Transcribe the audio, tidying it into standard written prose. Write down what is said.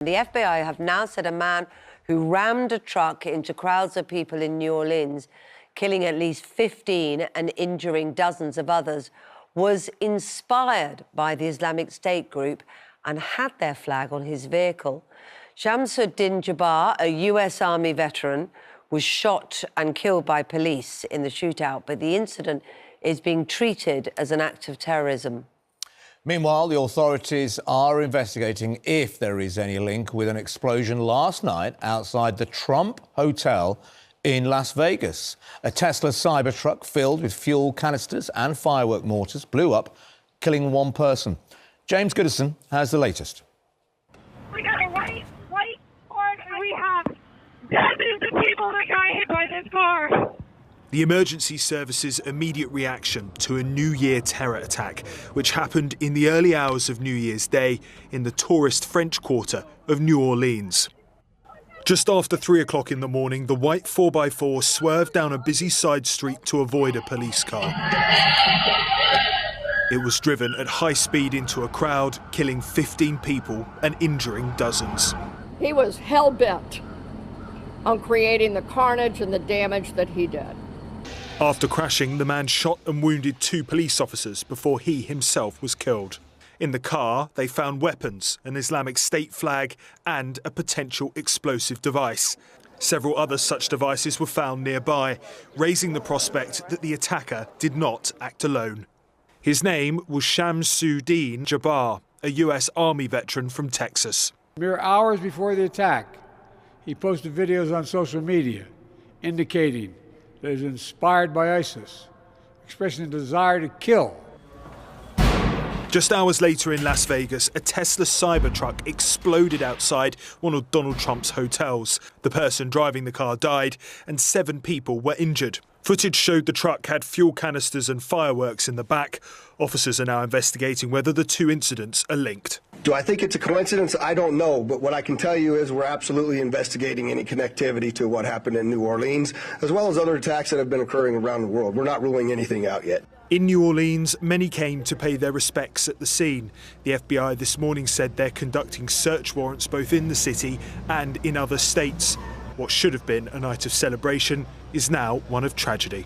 The FBI have now said a man who rammed a truck into crowds of people in New Orleans, killing at least 15 and injuring dozens of others, was inspired by the Islamic State group and had their flag on his vehicle. Shamsud Din Jabbar, a US Army veteran, was shot and killed by police in the shootout, but the incident is being treated as an act of terrorism. Meanwhile, the authorities are investigating if there is any link with an explosion last night outside the Trump Hotel in Las Vegas. A Tesla Cybertruck filled with fuel canisters and firework mortars blew up, killing one person. James Goodison has the latest. We got a white car, and we have dozens of people that got hit by this car. The emergency service's immediate reaction to a New Year terror attack, which happened in the early hours of New Year's Day in the tourist French Quarter of New Orleans. Just after 3 o'clock in the morning, the white 4x4 swerved down a busy side street to avoid a police car. It was driven at high speed into a crowd, killing 15 people and injuring dozens. He was hell-bent on creating the carnage and the damage that he did. After crashing, the man shot and wounded 2 police officers before he himself was killed. In the car, they found weapons, an Islamic State flag and a potential explosive device. Several other such devices were found nearby, raising the prospect that the attacker did not act alone. His name was Shamsud Din Jabbar, a US Army veteran from Texas. Mere hours before the attack, he posted videos on social media indicating that he was inspired by ISIS, expressing a desire to kill. Just hours later in Las Vegas, a Tesla Cybertruck exploded outside one of Donald Trump's hotels. The person driving the car died and 7 people were injured. Footage showed the truck had fuel canisters and fireworks in the back. Officers are now investigating whether the 2 incidents are linked. Do I think it's a coincidence? I don't know. But what I can tell you is we're absolutely investigating any connectivity to what happened in New Orleans, as well as other attacks that have been occurring around the world. We're not ruling anything out yet. In New Orleans, many came to pay their respects at the scene. The FBI this morning said they're conducting search warrants both in the city and in other states. What should have been a night of celebration is now one of tragedy.